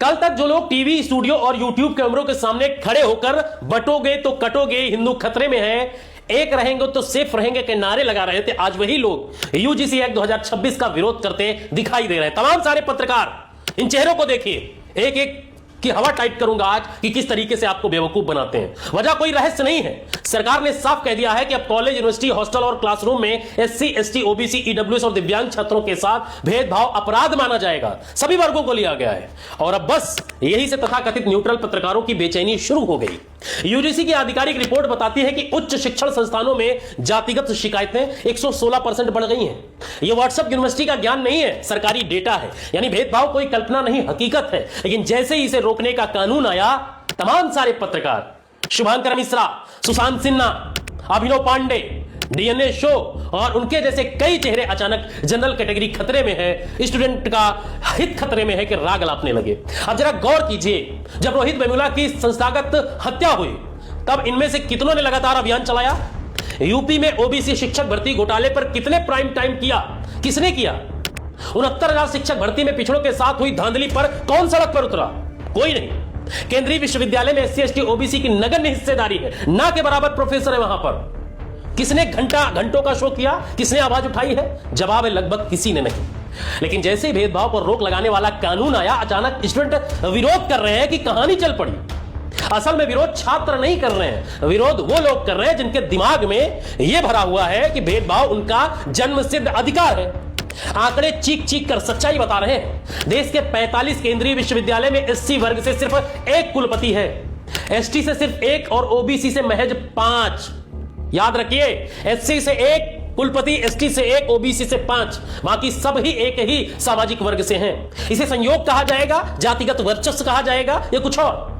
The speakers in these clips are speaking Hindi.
कल तक जो लोग टीवी स्टूडियो और यूट्यूब कैमरों के सामने खड़े होकर बटोगे तो कटोगे, हिंदू खतरे में है, एक रहेंगे तो सेफ रहेंगे के नारे लगा रहे थे, आज वही लोग यूजीसी एक्ट 2026 का विरोध करते दिखाई दे रहे हैं। तमाम सारे पत्रकार, इन चेहरों को देखिए, एक एक की हवा टाइट करूंगा आज कि किस तरीके से आपको बेवकूफ बनाते हैं। वजह कोई रहस्य नहीं है, सरकार ने साफ कह दिया है कि अब कॉलेज, यूनिवर्सिटी, हॉस्टल और क्लासरूम में एससी, एसटी, ओबीसी, ईडब्ल्यूएस और दिव्यांग छात्रों के साथ भेदभाव अपराध माना जाएगा। सभी वर्गों को लिया गया है और अब बस यही से तथाकथित न्यूट्रल पत्रकारों की बेचैनी शुरू हो गई। यूजीसी की आधिकारिक रिपोर्ट बताती है कि उच्च शिक्षण संस्थानों में जातिगत शिकायतें 116% बढ़ गई हैं। यह व्हाट्सएप यूनिवर्सिटी का ज्ञान नहीं है, सरकारी डेटा है। यानी भेदभाव कोई कल्पना नहीं, हकीकत है। लेकिन जैसे ही इसे रोकने का कानून आया, तमाम सारे पत्रकार, शुभांकर मिश्रा, सुशांत सिन्हा, अभिनव पांडे, डीएनए शो और उनके जैसे कई चेहरे अचानक जनरल कैटेगरी खतरे में है, स्टूडेंट का हित खतरे में है कि राग लापने लगे। अब जरा गौर कीजिए, जब रोहित वेमुला की संस्थागत हत्या हुई तब इनमें से कितनों ने लगातार अभियान चलाया? यूपी में ओबीसी शिक्षक भर्ती घोटाले पर कितने प्राइम टाइम किया? किसने किया? 69,000 शिक्षक भर्ती में पिछड़ों के साथ हुई धांधली पर कौन सड़क पर उतरा? कोई नहीं। केंद्रीय विश्वविद्यालय में एससी, एसटी, ओबीसी की नगण्य हिस्सेदारी है, ना के बराबर प्रोफेसर है वहां पर। किसने घंटों का शो किया? किसने आवाज उठाई है? जवाब है लगभग किसी ने नहीं। लेकिन जैसे ही भेदभाव पर रोक लगाने वाला कानून आया, अचानक स्टूडेंट विरोध कर रहे हैं कि कहानी चल पड़ी। असल में विरोध छात्र नहीं कर रहे हैं, विरोध वो लोग कर रहे हैं जिनके दिमाग में यह भरा हुआ है कि भेदभाव उनका जन्मसिद्ध अधिकार है। आंकड़े चीख चीख कर सच्चाई बता रहे हैं। देश के 45 केंद्रीय विश्वविद्यालय में एससी वर्ग से सिर्फ एक कुलपति है, एसटी से सिर्फ एक और ओबीसी से महज 5। याद रखिए, एससी से एक कुलपति, एसटी से एक, ओबीसी से 5, बाकी सब ही एक ही सामाजिक वर्ग से हैं। इसे संयोग कहा जाएगा, जातिगत वर्चस्व कहा जाएगा या कुछ और?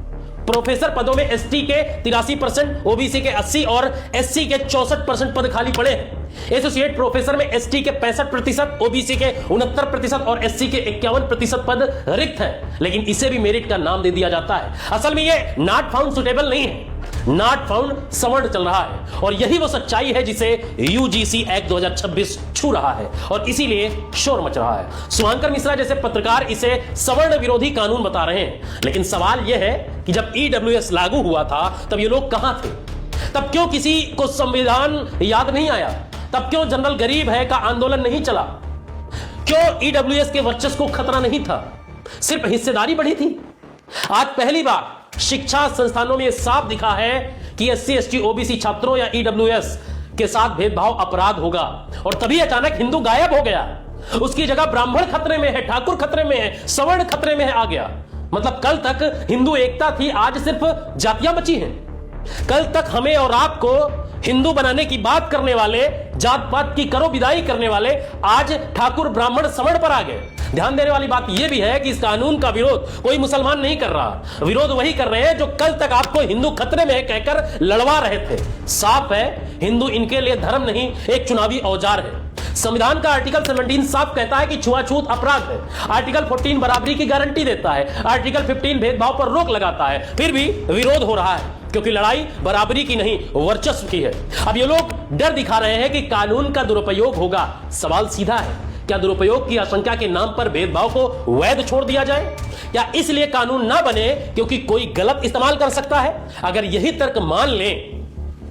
प्रोफेसर पदों में एसटी के 83%, ओबीसी के 80 और एससी के 64% पद खाली पड़े हैं। एसोसिएट प्रोफेसर में एसटी के 65%, ओबीसी के 69% और एससी के 51% पद रिक्त हैं। लेकिन इसे भी मेरिट का नाम दे दिया जाता है। असल में यह नॉट फाउंड सुटेबल नहीं है, नॉट फाउंड सवर्ण चल रहा है। और यही वो सच्चाई है जिसे यूजीसी एक्ट 2026 छू रहा है और इसीलिए शोर मच रहा है। शुभांकर मिश्रा जैसे पत्रकार इसे सवर्ण विरोधी कानून बता रहे हैं। लेकिन सवाल यह है कि जब ईडब्ल्यूएस लागू हुआ था तब ये लोग कहां थे? तब क्यों किसी को संविधान याद नहीं आया? तब क्यों जनरल गरीब है का आंदोलन नहीं चला? क्यों ईडब्ल्यूएस के वर्चस्व को खतरा नहीं था? सिर्फ हिस्सेदारी बढ़ी थी। आज पहली बार शिक्षा संस्थानों में साफ दिखा है कि एससी, एसटी, ओबीसी छात्रों या ईडब्ल्यूएस के साथ भेदभाव अपराध होगा। और तभी अचानक हिंदू गायब हो गया, उसकी जगह ब्राह्मण खतरे में है, ठाकुर खतरे में है, सवर्ण खतरे में है आ गया। मतलब कल तक हिंदू एकता थी, आज सिर्फ जातियां बची हैं। कल तक हमें और आपको हिंदू बनाने की बात करने वाले, जात पात की करो विदाई करने वाले, आज ठाकुर, ब्राह्मण, सवर्ण पर आ गए। ध्यान देने वाली बात यह भी है कि इस कानून का विरोध कोई मुसलमान नहीं कर रहा, विरोध वही कर रहे हैं जो कल तक आपको हिंदू खतरे में कहकर लड़वा रहे थे। साफ है, हिंदू इनके लिए धर्म नहीं, एक चुनावी औजार है। संविधान का आर्टिकल 17 साफ कहता है कि छुआछूत अपराध है। आर्टिकल 14 बराबरी की गारंटी देता है। आर्टिकल 15 भेदभाव पर रोक लगाता है। फिर भी विरोध हो रहा है क्योंकि लड़ाई बराबरी की नहीं, वर्चस्व की है। अब ये लोग डर दिखा रहे हैं कि कानून का दुरुपयोग होगा। सवाल सीधा है, क्या दुरुपयोग की आशंका के नाम पर भेदभाव को वैध छोड़ दिया जाए? क्या इसलिए कानून ना बने क्योंकि कोई गलत इस्तेमाल कर सकता है? अगर यही तर्क मान लें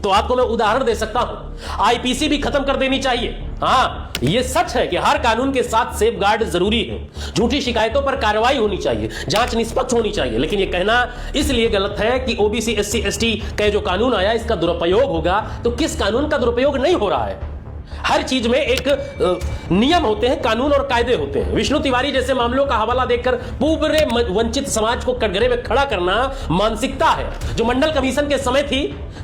तो आपको मैं उदाहरण दे सकता हूं। आईपीसी भी खत्म कर देनी चाहिए। हाँ, यह सच है कि हर कानून के साथ सेफगार्ड जरूरी है। झूठी शिकायतों पर कार्रवाई होनी चाहिए, जांच निष्पक्ष होनी चाहिए। लेकिन यह कहना इसलिए गलत है कि ओबीसी, एससी, एसटी का जो कानून आया इसका दुरुपयोग होगा। तो किस कानून का दुरुपयोग नहीं हो रहा है? हर चीज में एक नियम होते हैं, कानून और कायदे होते हैं। विष्णु तिवारी जैसे मामलों का हवाला देकर पूरे वंचित समाज को कटघरे में खड़ा करना मानसिकता है जो मंडल कमीशन के समय थी।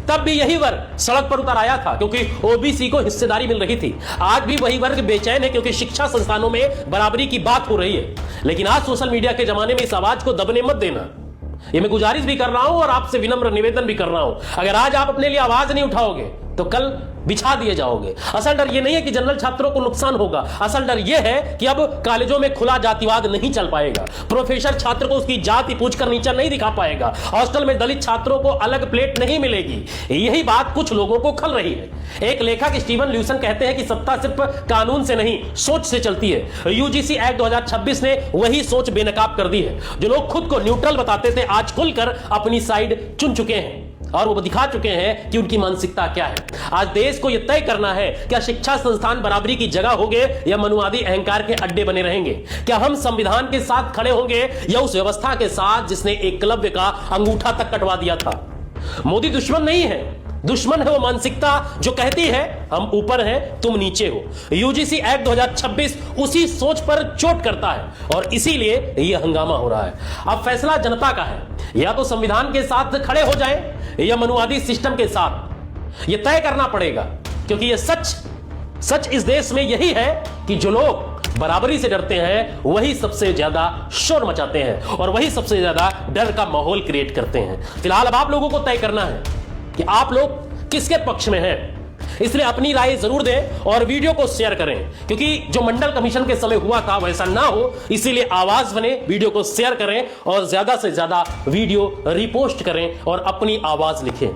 तब भी यही वर्ग सड़क पर उतर आया था क्योंकि ओबीसी को हिस्सेदारी मिल रही थी। आज भी वही वर्ग बेचैन है क्योंकि शिक्षा संस्थानों में बराबरी की बात हो रही है। लेकिन आज सोशल मीडिया के जमाने में इस आवाज को दबने मत देना, ये मैं गुजारिश भी कर रहा हूं और आपसे विनम्र निवेदन भी कर रहा हूं। अगर आज आप अपने लिए आवाज नहीं उठाओगे तो कल बिछा दिए जाओगे। असल डर यह नहीं है कि जनरल छात्रों को नुकसान होगा, असल डर यह है कि अब कॉलेजों में खुला जातिवाद नहीं चल पाएगा, प्रोफेसर छात्र को उसकी जाति पूछकर नीचा नहीं दिखा पाएगा, हॉस्टल में दलित छात्रों को अलग प्लेट नहीं मिलेगी। यही बात कुछ लोगों को खल रही है। एक लेखक स्टीवन ल्यूसन कहते हैं कि सत्ता सिर्फ कानून से नहीं सोच से चलती है। यूजीसी एक्ट 2026 ने वही सोच बेनकाब कर दी है। जो लोग खुद को न्यूट्रल बताते थे आज खुलकर अपनी साइड चुन चुके हैं और वो दिखा चुके हैं कि उनकी मानसिकता क्या है। आज देश को यह तय करना है, क्या शिक्षा संस्थान बराबरी की जगह होंगे या मनुवादी अहंकार के अड्डे बने रहेंगे? क्या हम संविधान के साथ खड़े होंगे या उस व्यवस्था के साथ जिसने एकलव्य का अंगूठा तक कटवा दिया था? मोदी दुश्मन नहीं है, दुश्मन है वो मानसिकता जो कहती है हम ऊपर हैं तुम नीचे हो। यूजीसी एक्ट 2026 उसी सोच पर चोट करता है और इसीलिए यह हंगामा हो रहा है। अब फैसला जनता का है, या तो संविधान के साथ खड़े हो जाएं या मनुवादी सिस्टम के साथ। यह तय करना पड़ेगा, क्योंकि यह सच इस देश में यही है कि जो लोग बराबरी से डरते हैं वही सबसे ज्यादा शोर मचाते हैं और वही सबसे ज्यादा डर का माहौल क्रिएट करते हैं। फिलहाल अब आप लोगों को तय करना है कि आप लोग किसके पक्ष में हैं। इसलिए अपनी राय जरूर दें और वीडियो को शेयर करें, क्योंकि जो मंडल कमीशन के समय हुआ था वैसा ना हो, इसीलिए आवाज बने। वीडियो को शेयर करें और ज्यादा से ज्यादा वीडियो रिपोस्ट करें और अपनी आवाज लिखें।